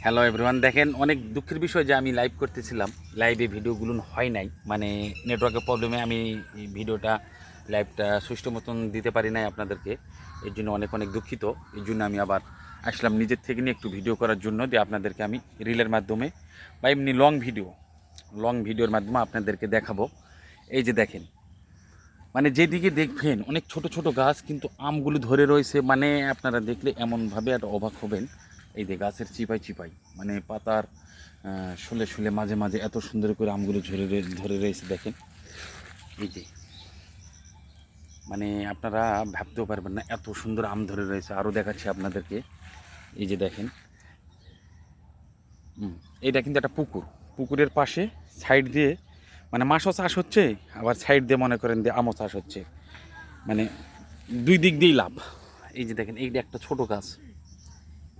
Hello everyone, দেখেন অনেক দুঃখের বিষয় যে আমি লাইভ করতেছিলাম, লাইভে ভিডিওগুলো হয় নাই, মানে নেটওয়ার্কের প্রবলেমে আমি এই ভিডিওটা লাইভটা সুষ্ঠু মতন দিতে পারি নাই আপনাদেরকে। এর জন্য অনেক অনেক দুঃখিত। এই জন্য আমি আবার আসলাম নিজের থেকে নিয়ে একটু ভিডিও করার জন্য, যে আপনাদেরকে আমি রিলের মাধ্যমে বা এমনি লং ভিডিওর মাধ্যমে আপনাদেরকে দেখাবো। এই যে দেখেন, মানে যেদিকে দেখবেন অনেক ছোট ছোট গাছ, কিন্তু আমগুলো ধরে রয়েছে, মানে আপনারা দেখলে এমনভাবে একটা অবাক হবেন। এই যে গাছের চিপাই চিপাই, মানে পাতার শুলে শুলে মাঝে মাঝে এত সুন্দর করে আমগুলো ধরে রয়েছে দেখেন। এই যে মানে আপনারা ভাবতেও পারবেন না এত সুন্দর আম ধরে রয়েছে। আরও দেখাচ্ছি আপনাদেরকে। এই যে দেখেন, এইটা কিন্তু একটা পুকুরের পাশে সাইড দিয়ে মানে মাছও চাষ হচ্ছে, আবার সাইড দিয়ে মনে করেন যে আমও চাষ হচ্ছে, মানে দুই দিক দিয়েই লাভ। এই যে দেখেন, এইটা একটা ছোট গাছ,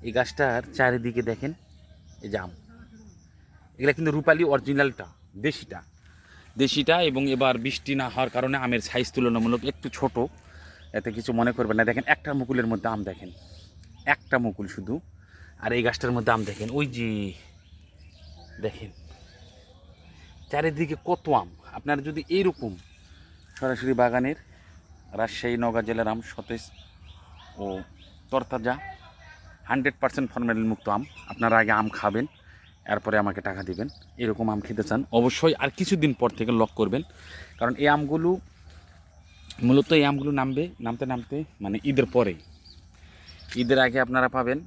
এই গাছটার চারিদিকে দেখেন এই যে আম। এগুলা কিন্তু রূপালি অরিজিনালটা, দেশিটা এবং এবার বৃষ্টি না হওয়ার কারণে আমের সাইজ তুলনামূলক একটু ছোট, এতে কিছু মনে করবেন না। দেখেন একটা মুকুলের মধ্যে আম, দেখেন একটা মুকুল শুধু। আর এই গাছটার মধ্যে আম দেখেন, ওই যে দেখেন চারিদিকে কত আম। আপনারা যদি এইরকম সরাসরি বাগানের রাজশাহী নওগাঁ জেলার আম সতেজ ও তরতাজা 100% ফরমালিন মুক্ত আম, আপনারা আগে আম খাবেন, এরপরে আমাকে টাকা দিবেন। এরকম আম খেতে চান অবশ্যই আর কিছুদিন পর থেকে লক করবেন, কারণ এই আমগুলো মূলত নামতে নামতে মানে ঈদের পরেই, ঈদের আগে আপনারা পাবেন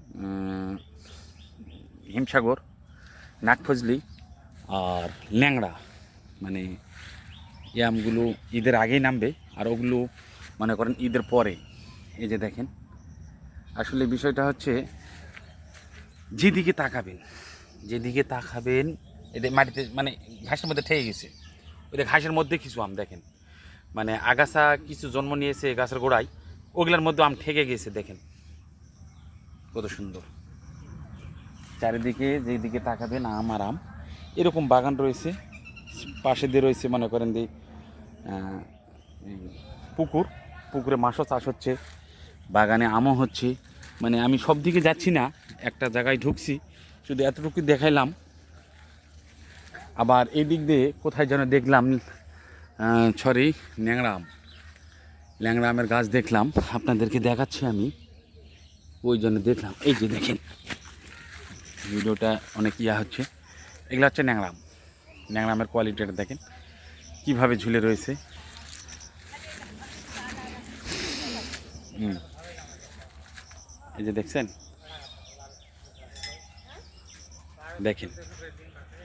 হিমসাগর, নাগফজলি আর ল্যাংড়া, মানে এই আমগুলো ঈদের আগেই নামবে, আর ওগুলো মনে করেন ঈদের পরে। এই যে দেখেন, আসলে বিষয়টা হচ্ছে যেদিকে তাকাবেন এটা মাটিতে মানে ঘাসের মধ্যে ঠেকে গেছে। ওই ঘাসের মধ্যে কিছু আম দেখেন, মানে আগাছা কিছু জন্ম নিয়েছে গাছের গোড়ায়, ওগুলোর মধ্যে আম ঠেকে গেছে। দেখেন কত সুন্দর, চারিদিকে যেদিকে তাকাবেন আম আর আম। এরকম বাগান রয়েছে, পাশে দিয়ে রয়েছে মনে করেন যে পুকুরে মাছও চাষ হচ্ছে, বাগানে আমও হচ্ছে। মানে আমি সব দিকে যাচ্ছি না, একটা জায়গায় ঢুকছি, শুধু এতটুকু দেখাইলাম। আবার এই দিক দিয়ে কোথায় যেন দেখলাম ল্যাংড়া আমের গাছ দেখলাম, আপনাদেরকে দেখাচ্ছি আমি। ওই জন্য দেখলাম, এই যে দেখেন ভিডিওটা অনেক হচ্ছে। এগুলো হচ্ছে ন্যাংরা আমের কোয়ালিটিটা দেখেন কীভাবে ঝুলে রয়েছে। এই যে দেখছেন, দেখেন